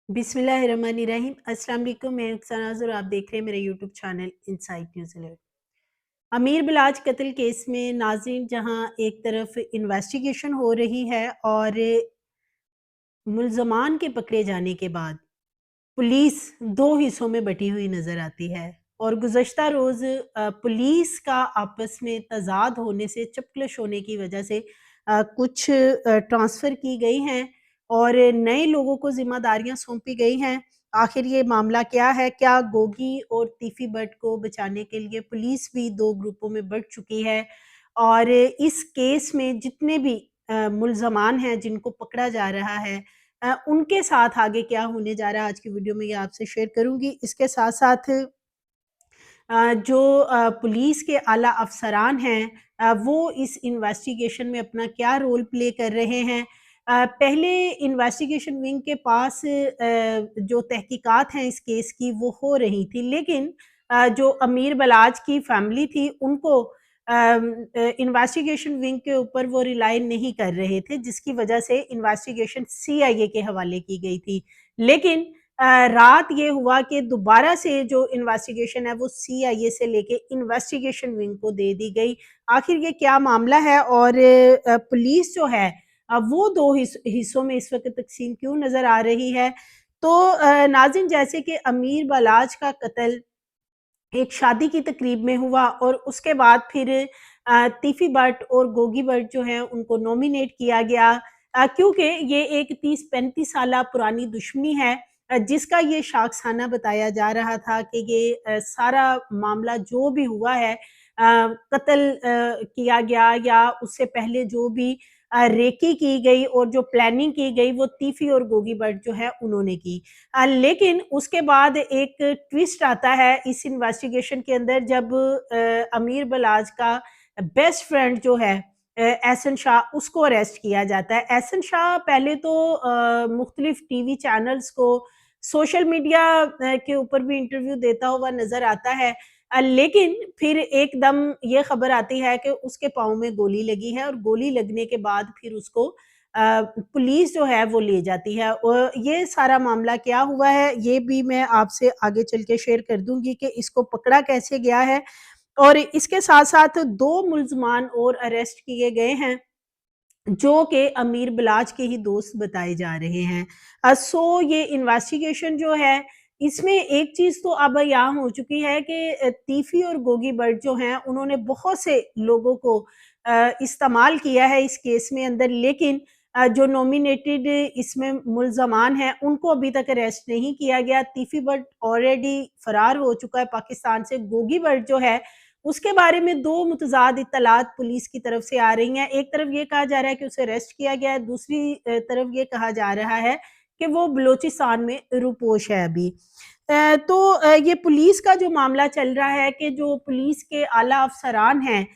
बिस्मिल्लाहिर्रहमानिर्रहीम। अस्सलाम वालेकुम। मैं रुखसाना और आप देख रहे हैं मेरे YouTube channel insight news alert. अमीर बिलाज कत्ल केस में नाज़रीन जहां एक तरफ इन्वेस्टिगेशन हो रही है और मुल्ज़मान के पकड़े जाने के बाद पुलिस दो हिस्सों में बटी हुई नज़र आती है और गुज़श्ता रोज़ पुलिस का आपस में तज़ाद होने से चपकलश होने की वजह से कुछ ट्रांसफ़र की गई हैं और नए लोगों को ज़िम्मेदारियाँ सौंपी गई हैं। आखिर ये मामला क्या है? क्या गोगी और तीफ़ी बट को बचाने के लिए पुलिस भी 2 ग्रुपों में बँट चुकी है? और इस केस में जितने भी मुल्ज़मान हैं जिनको पकड़ा जा रहा है उनके साथ आगे क्या होने जा रहा है आज की वीडियो में ये आपसे शेयर करूँगी। इसके साथ-साथ जो पुलिस के आला अफ़सरान हैं वो इस इन्वेस्टिगेशन में अपना क्या रोल प्ले कर रहे हैं। पहले इन्वेस्टिगेशन विंग के पास जो तहकीकात हैं इस केस की वो हो रही थी, लेकिन जो अमीर बलाज की फैमिली थी उनको इन्वेस्टिगेशन विंग के ऊपर वो रिलाई नहीं कर रहे थे, जिसकी वजह से इन्वेस्टिगेशन सीआईए के हवाले की गई थी। लेकिन रात ये हुआ कि दोबारा से जो इन्वेस्टिगेशन है वो सीआईए से लेके इन्वेस्टिगेशन विंग को दे दी गई। आखिर ये क्या मामला है और पुलिस जो है वो 2 हिस्सों में इस वक़्त तक़सीम क्यों नज़र आ रही है? तो नाज़रीन जैसे कि अमीर बलाज का कत्ल एक शादी की तकरीब में हुआ और उसके बाद फिर तीफ़ी बट और गोगी बट जो हैं उनको नॉमिनेट किया गया क्योंकि ये एक 30-35 साला पुरानी दुश्मनी है जिसका ये शाखसाना बताया जा रहा था कि ये सारा मामला जो भी हुआ है कत्ल किया गया या उससे पहले जो भी रेकी की गई और जो प्लानिंग की गई वो तीफ़ी और गोगी बट जो है उन्होंने की। लेकिन उसके बाद एक ट्विस्ट आता है इस इन्वेस्टिगेशन के अंदर जब अमीर बलाज का बेस्ट फ्रेंड जो है एहसन शाह उसको अरेस्ट किया जाता है। एहसन शाह पहले तो मुख्तलिफ टीवी चैनल्स को सोशल मीडिया के ऊपर भी इंटरव्यू देता हुआ नज़र आता है। लेकिन फिर एकदम ये खबर आती है कि उसके पाँव में गोली लगी है और गोली लगने के बाद फिर उसको पुलिस जो है वो ले जाती है और ये सारा मामला क्या हुआ है ये भी मैं आपसे आगे चल के शेयर कर दूंगी कि इसको पकड़ा कैसे गया है और इसके साथ साथ 2 मुल्ज़मान और अरेस्ट किए गए हैं जो कि अमीर बिलाज के ही दोस्त बताए जा रहे हैं। सो ये इन्वेस्टिगेशन जो है इसमें एक चीज़ तो अब यहाँ हो चुकी है कि तीफ़ी और गोगी बट जो हैं उन्होंने बहुत से लोगों को इस्तेमाल किया है इस केस में अंदर लेकिन जो नॉमिनेटेड इसमें मुल्ज़मान हैं उनको अभी तक अरेस्ट नहीं किया गया। तीफ़ी बट ऑलरेडी फ़रार हो चुका है पाकिस्तान से। गोगी बट जो है उसके बारे में 2 मुतज़ाद इत्तलात पुलिस की तरफ से आ रही हैं। एक तरफ ये कहा जा रहा है कि उसे अरेस्ट किया गया है, दूसरी तरफ ये कहा जा रहा है कि वो बलूचिस्तान में रुपोश है अभी। तो ये पुलिस का जो मामला चल रहा है कि जो पुलिस के आला अफ़सरान हैं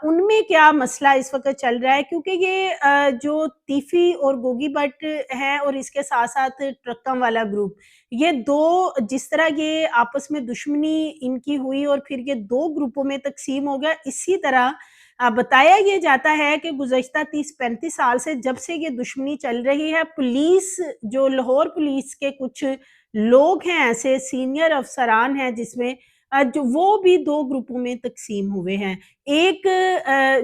उनमें क्या मसला इस वक़्त चल रहा है क्योंकि ये जो तीफ़ी और गोगी बट हैं और इसके साथ-साथ ट्रक्कम वाला ग्रुप ये 2 जिस तरह ये आपस में दुश्मनी इनकी हुई और फिर ये 2 ग्रुपों में तक़सीम हो गया, इसी तरह बताया ये जाता है कि गुज़श्ता 30-35 साल से जब से ये दुश्मनी चल रही है, पुलिस जो लाहौर पुलिस के कुछ लोग हैं ऐसे सीनियर अफ़सरान हैं जिसमें जो वो भी 2 ग्रुपों में तक़सीम हुए हैं। एक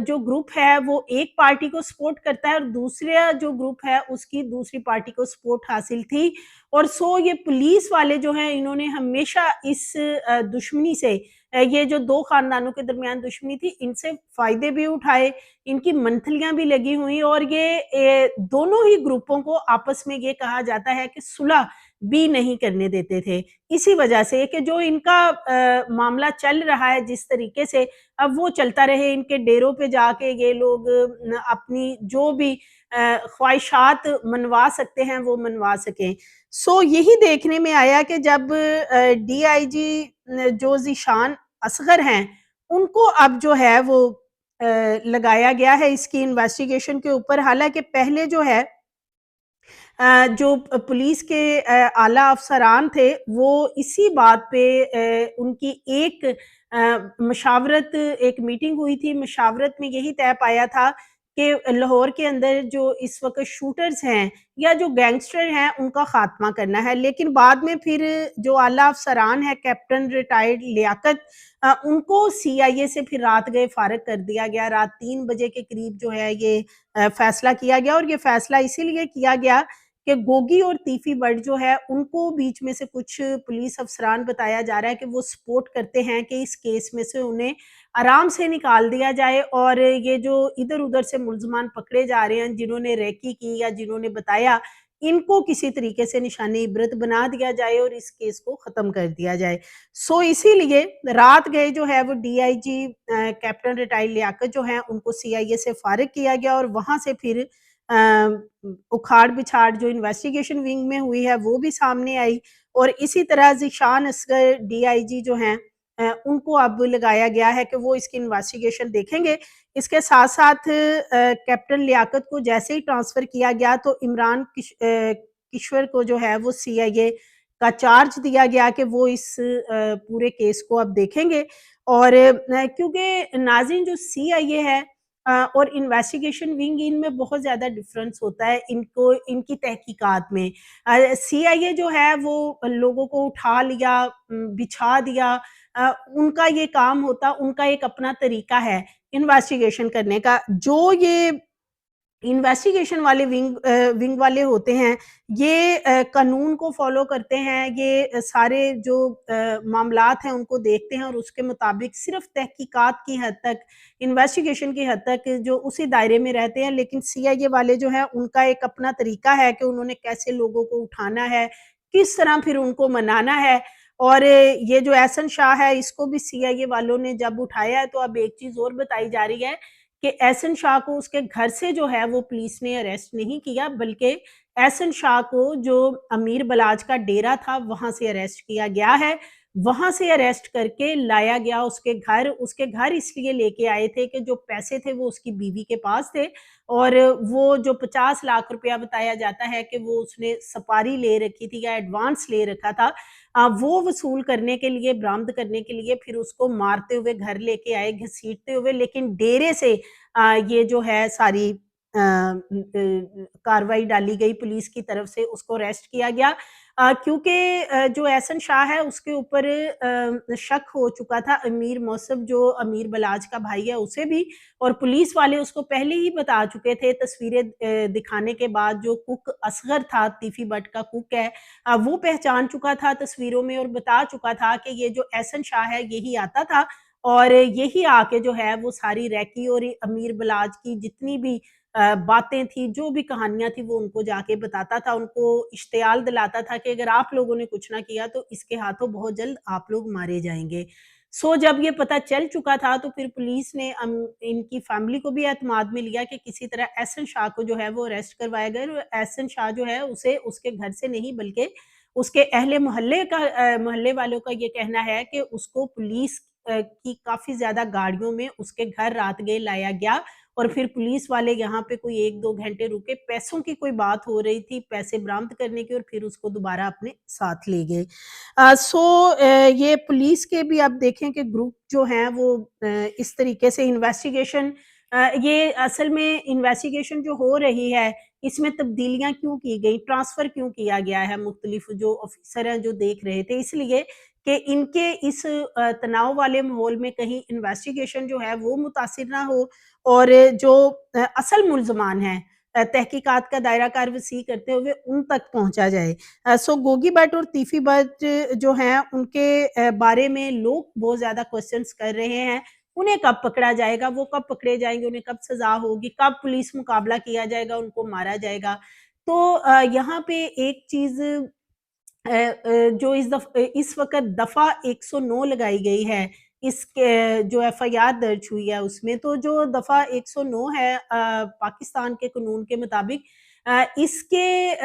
जो ग्रुप है वो एक पार्टी को सपोर्ट करता है और दूसरा जो ग्रुप है उसकी दूसरी पार्टी को सपोर्ट हासिल थी और सो ये पुलिस वाले जो हैं इन्होंने हमेशा इस दुश्मनी से ये जो 2 खानदानों के दरमियान दुश्मनी थी इनसे फ़ायदे भी उठाए, इनकी मंथलियाँ भी लगी हुई और ये दोनों ही ग्रुपों को आपस में ये कहा जाता है कि सुलह भी नहीं करने देते थे। इसी वजह से कि जो इनका मामला चल रहा है जिस तरीके से अब वो चलता रहे, इनके डेरों पे जाके ये लोग अपनी जो भी ख्वाहिशात मनवा सकते हैं वो मनवा सकें। सो यही देखने में आया कि जब डीआईजी जो ज़ीशान असगर हैं, उनको अब जो है वो लगाया गया है इसकी इन्वेस्टिगेशन के ऊपर। हालाँकि पहले जो है जो पुलिस के आला अफ़सरान थे, वो इसी बात पे उनकी एक मशावरत एक मीटिंग हुई थी, मशावरत में यही तय पाया था کہ لاہور کے اندر جو اس وقت شوٹرز ہیں یا جو گینگسٹر ہیں ان کا خاتمہ کرنا ہے، لیکن بعد میں پھر جو اعلیٰ افسران ہے کیپٹن ریٹائرڈ لیاقت، ان کو سی آئی اے سے پھر رات گئے فارغ کر دیا گیا۔ رات 3 بجے کے قریب جو ہے یہ فیصلہ کیا گیا، اور یہ فیصلہ اسی لیے کیا گیا کہ گوگی اور تیفی بٹ جو ہے ان کو بیچ میں سے کچھ پولیس افسران بتایا جا رہا ہے کہ وہ سپورٹ کرتے ہیں کہ اس کیس میں سے انہیں آرام سے نکال دیا جائے، اور یہ جو ادھر ادھر سے ملزمان پکڑے جا رہے ہیں جنہوں نے ریکی کی یا جنہوں نے بتایا، ان کو کسی طریقے سے نشان عبرت بنا دیا جائے اور اس کیس کو ختم کر دیا جائے۔ سو اسی لیے رات گئے جو ہے وہ D I G captain retire Liaquat جو ہیں ان کو سی آئی اے سے فارغ کیا گیا، اور وہاں سے پھر اکھاڑ بچھاڑ جو انویسٹیگیشن ونگ میں ہوئی ہے وہ بھی سامنے آئی، اور اسی طرح ذیشان اصغر ڈی آئی جی جو ہیں ان کو اب لگایا گیا ہے کہ وہ اس کی انویسٹیگیشن دیکھیں گے۔ اس کے ساتھ ساتھ کیپٹن لیاقت کو جیسے ہی ٹرانسفر کیا گیا تو عمران کشور کو جو ہے وہ سی آئی اے کا چارج دیا گیا کہ وہ اس پورے کیس کو اب دیکھیں گے، اور کیونکہ ناظرین جو سی آئی اے ہے اور انویسٹیگیشن ونگ، ان میں بہت زیادہ ڈفرنس ہوتا ہے ان کی تحقیقات میں۔ سی آئی اے جو ہے وہ لوگوں کو اٹھا لیا، بچھا دیا، ان کا یہ کام ہوتا، ان کا ایک اپنا طریقہ ہے انویسٹیگیشن کرنے کا۔ جو یہ انویسٹیگیشن والے ونگ والے ہوتے ہیں، یہ قانون کو فالو کرتے ہیں، یہ سارے جو معاملات ہیں ان کو دیکھتے ہیں، اور اس کے مطابق صرف تحقیقات کی حد تک، انویسٹیگیشن کی حد تک جو اسی دائرے میں رہتے ہیں۔ لیکن سی آئی اے والے جو ہیں ان کا ایک اپنا طریقہ ہے کہ انہوں نے کیسے لوگوں کو اٹھانا ہے، کس طرح پھر ان کو منانا ہے۔ اور یہ جو احسن شاہ ہے اس کو بھی سی آئی اے والوں نے جب اٹھایا ہے تو اب ایک چیز اور بتائی جا رہی ہے کہ احسن شاہ کو اس کے گھر سے جو ہے وہ پولیس نے اریسٹ نہیں کیا، بلکہ احسن شاہ کو جو امیر بلاج کا ڈیرا تھا وہاں سے اریسٹ کیا گیا ہے۔ وہاں سے اریسٹ کر کے لایا گیا اس کے گھر۔ اس کے گھر اس لیے لے کے آئے تھے کہ جو پیسے تھے وہ اس کی بیوی کے پاس تھے، اور وہ جو 50 لاکھ روپیہ بتایا جاتا ہے کہ وہ اس نے سپاری لے رکھی تھی یا ایڈوانس لے رکھا تھا، وہ وصول کرنے کے لیے، برآمد کرنے کے لیے پھر اس کو مارتے ہوئے گھر لے کے آئے، گھسیٹتے ہوئے، لیکن ڈیرے سے یہ جو ہے ساری کاروائی ڈالی گئی پولیس کی طرف سے، اس کو اریسٹ کیا گیا، کیونکہ جو احسن شاہ ہے اس کے اوپر شک ہو چکا تھا امیر موصف جو امیر بلاج کا بھائی ہے اسے بھی، اور پولیس والے اس کو پہلے ہی بتا چکے تھے تصویریں دکھانے کے بعد۔ جو کوک اصغر تھا، تیفی بٹ کا کوک ہے، وہ پہچان چکا تھا تصویروں میں اور بتا چکا تھا کہ یہ جو احسن شاہ ہے یہی آتا تھا، اور یہی آ کے جو ہے وہ ساری ریکی اور امیر بلاج کی جتنی بھی باتیں تھی، جو بھی کہانیاں تھی، وہ ان کو جا کے بتاتا تھا، ان کو اشتعال دلاتا تھا کہ اگر آپ لوگوں نے کچھ نہ کیا تو اس کے ہاتھوں بہت جلد آپ لوگ مارے جائیں گے۔ سو جب یہ پتہ چل چکا تھا تو پھر پولیس نے ان کی فیملی کو بھی اعتماد میں لیا کہ کسی طرح احسن شاہ کو جو ہے وہ اریسٹ کروایا گیا، اور احسن شاہ جو ہے اسے اس کے گھر سے نہیں بلکہ اس کے اہل محلے والوں کا یہ کہنا ہے کہ اس کو پولیس کی کافی زیادہ گاڑیوں میں اس کے گھر رات گئے لایا گیا، اور پھر پولیس والے یہاں پہ کوئی 1-2 گھنٹے رکے، پیسوں کی کوئی بات ہو رہی تھی، پیسے برآمد کرنے کی، اور پھر اس کو دوبارہ اپنے ساتھ لے گئے۔ سو یہ پولیس کے بھی آپ دیکھیں کہ گروپ جو ہیں وہ اس طریقے سے انویسٹیگیشن، یہ اصل میں انویسٹیگیشن جو ہو رہی ہے اس میں تبدیلیاں کیوں کی گئی، ٹرانسفر کیوں کیا گیا ہے، مختلف جو آفیسر ہیں جو دیکھ رہے تھے، اس لیے کہ ان کے اس تناؤ والے ماحول میں کہیں انویسٹیگیشن جو ہے وہ متاثر نہ ہو، اور جو اصل ملزمان ہیں تحقیقات کا دائرہ کار وسیع کرتے ہوئے ان تک پہنچا جائے۔ سو گوگی بٹ اور تیفی بٹ جو ہیں ان کے بارے میں لوگ بہت زیادہ کوسچنز کر رہے ہیں، انہیں کب پکڑا جائے گا، وہ کب پکڑے جائیں گے، انہیں کب سزا ہوگی، کب پولیس مقابلہ کیا جائے گا، ان کو مارا جائے گا۔ تو یہاں پہ ایک چیز جو اس وقت دفعہ 109 لگائی گئی ہے، اس کے جو ایف آئی آر درج ہوئی ہے اس میں، تو جو دفعہ 109 ہے پاکستان کے قانون کے مطابق इसके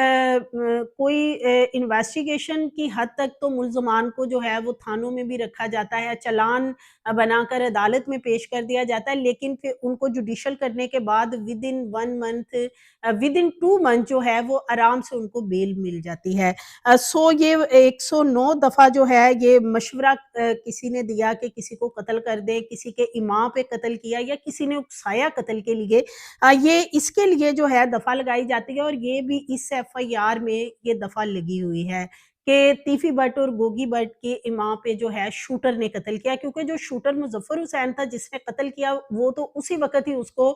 कोई इन्वेस्टिगेशन की हद तक तो मुल्ज़मान को जो है वो थानों में भी रखा जाता है, चालान बनाकर अदालत में पेश कर दिया जाता है, लेकिन फिर उनको जुडिशियल करने के बाद विदिन 1 मंथ विदिन 2 मंथ जो है वो आराम से उनको बेल मिल जाती है। सो ये 109 दफ़ा जो है ये मशवरा किसी ने दिया कि किसी को कत्ल कर दें, किसी के इमाम पे कत्ल किया या किसी ने उकसाया कत्ल के लिए, ये इसके लिए जो है दफ़ा लगाई जाती है और ये भी इस एफआईआर में ये दफ़ा लगी हुई है कि तीफी भट्ट और गोगी भट्ट के इमाम पे जो है शूटर ने कत्ल किया, क्योंकि जो शूटर मुज़फ़्फ़र हुसैन था जिसने कत्ल किया वो तो उसी वक़्त ही उसको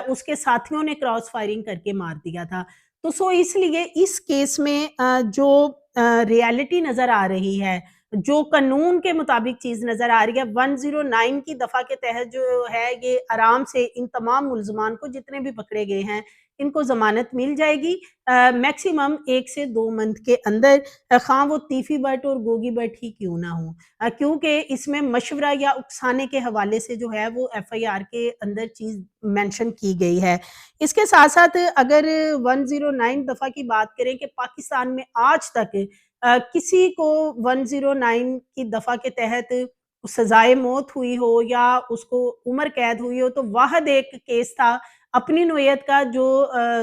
उसके साथियों ने क्रॉस फायरिंग करके मार दिया था। तो सो इसलिए इस केस में जो रियलिटी नज़र आ रही है, जो कानून के मुताबिक चीज़ नज़र आ रही है, 109 की दफ़ा के तहत जो है ये आराम से इन तमाम मुल्ज़मान को जितने भी पकड़े गए हैं, इनको ज़मानत मिल जाएगी मैक्सिमम 1 से 2 मंथ के अंदर, ख़ां वो तीफ़ी भट्ट और गोगी भट्ट ही क्यों ना हों। क्योंकि इसमें मशवरा या उकसाने के हवाले से जो है वो एफआईआर के अंदर चीज़ मेंशन की गई है। इसके साथ-साथ अगर 109 दफ़ा की बात करें कि पाकिस्तान में आज तक किसी को 109 की दफ़ा के तहत सज़ाए मौत हुई हो या उसको उम्र कैद हुई हो, तो वाहिद एक केस था अपनी नौयत का जो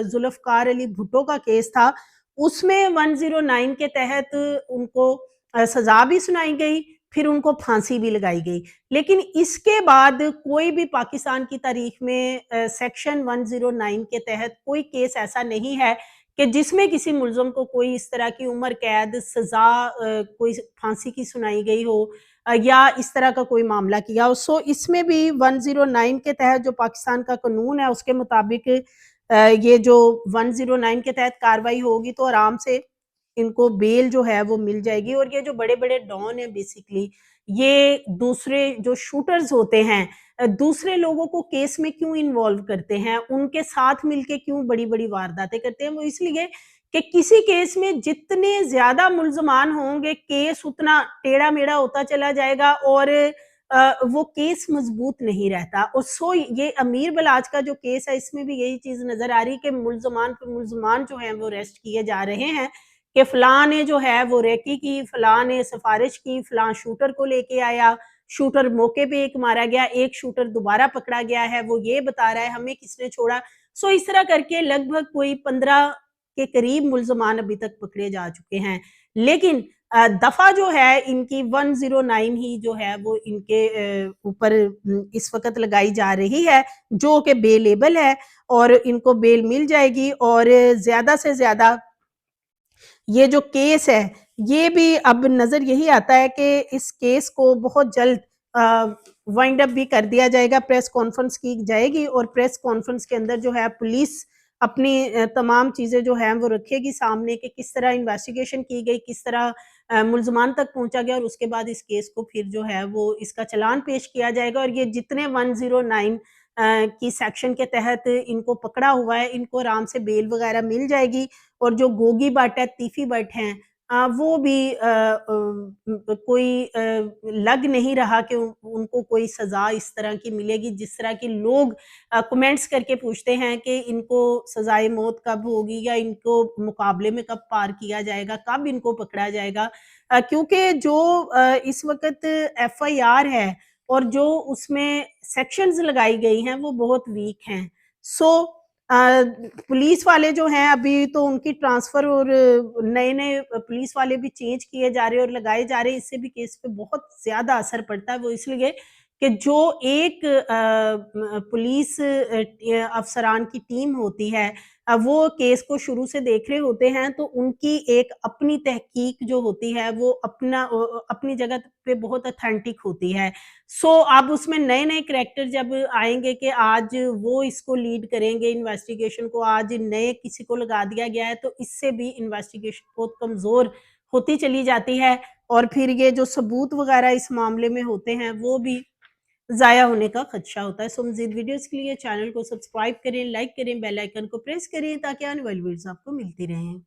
ज़ुल्फ़िकार अली भुट्टो का केस था। उसमें 109 के तहत उनको सज़ा भी सुनाई गई, फिर उनको फांसी भी लगाई गई। लेकिन इसके बाद कोई भी पाकिस्तान की तारीख में सेक्शन 109 के तहत कोई केस ऐसा नहीं है कि जिसमें किसी मुल्ज़िम को कोई इस तरह की उम्र कैद सज़ा कोई फांसी की सुनाई गई हो या इस तरह का कोई मामला किया हो। सो इसमें भी 109 के तहत जो पाकिस्तान का कानून है उसके मुताबिक ये जो 109 के तहत कार्रवाई होगी तो आराम से इनको बेल जो है वो मिल जाएगी और ये जो बड़े-बड़े डॉन हैं बेसिकली, ये दूसरे जो शूटर्स होते हैं दूसरे लोगों को केस में क्यों इन्वॉल्व करते हैं, उनके साथ मिलके क्यों बड़ी-बड़ी वारदातें करते हैं, वो इसलिए कि किसी केस में जितने ज़्यादा मुल्ज़मान होंगे, केस उतना टेढ़ा-मेढ़ा होता चला जाएगा और वो केस मज़बूत नहीं रहता और सो ये अमीर बलाच का जो केस है, इसमें भी यही चीज़ नज़र आ रही है कि मुल्ज़मान पे मुल्ज़मान जो हैं, वो अरेस्ट किए जा रहे हैं कि फलाँ ने जो है वो रेकी की, फलाँ ने सिफ़ारिश की, फलाँ शूटर को लेके आया, शूटर मौके पे एक मारा गया, एक शूटर दोबारा पकड़ा गया है, वो ये बता रहा है हमें किसने छोड़ा। सो इस तरह करके लगभग कोई 15 के करीब मुल्ज़मान अभी तक पकड़े जा चुके हैं। लेकिन दफ़ा जो है इनकी 109 ही जो है वो इनके ऊपर इस वक़्त लगाई जा रही है, जो कि बेलेबल है और इनको बेल मिल जाएगी और ज़्यादा से ज़्यादा ये जो केस है, ये भी अब नज़र यही आता है कि इस केस को बहुत जल्द वाइंड अप भी कर दिया जाएगा, प्रेस कॉन्फ्रेंस की जाएगी और प्रेस कॉन्फ्रेंस के अंदर जो है पुलिस अपनी तमाम चीज़ें जो हैं वो रखेगी सामने कि किस तरह इन्वेस्टिगेशन की गई, किस तरह मुल्ज़मान तक पहुँचा गया और उसके बाद इस केस को फिर जो है वो इसका चालान पेश किया जाएगा और ये जितने 109 की सेक्शन के तहत इनको पकड़ा हुआ है, इनको आराम से बेल वगैरह मिल जाएगी और जो गोगी भट्ट है, तीफ़ी भट्ट हैं वो भी कोई लग नहीं रहा कि उनको कोई सज़ा इस तरह की मिलेगी, जिस तरह की लोग कमेंट्स करके पूछते हैं कि इनको सज़ाए मौत कब होगी या इनको मुकाबले में कब पार किया जाएगा, कब इनको पकड़ा जाएगा। क्योंकि जो इस वक़्त एफआईआर है और जो उसमें सेक्शंस लगाई गई हैं, वो बहुत वीक हैं। सो अ, पुलिस वाले जो हैं अभी तो उनकी ट्रांसफ़र और नए-नए पुलिस वाले भी चेंज किए जा रहे हैं और लगाए जा रहे हैं, इससे भी केस पे बहुत ज़्यादा असर पड़ता है। वो इसलिए कि जो एक पुलिस अफ़सरान की टीम होती है वो केस को शुरू से देख रहे होते हैं, तो उनकी एक अपनी तहकीक जो होती है, वो अपनी जगह पे बहुत ऑथेंटिक होती है। सो अब उसमें नए-नए कैरेक्टर जब आएँगे कि आज वो इसको लीड करेंगे इन्वेस्टिगेशन को, आज नए किसी को लगा दिया गया है, तो इससे भी इन्वेस्टिगेशन बहुत कमज़ोर होती चली जाती है और फिर ये जो सबूत वग़ैरह इस मामले में होते हैं, वो भी ज़ाया होने का खदशा होता है। सो मज़ीद वीडियोज़ के लिए चैनल को सब्सक्राइब करें, लाइक करें, बेल आइकन को प्रेस करें ताकि आने वाली वीडियोज़ आपको मिलती रहें।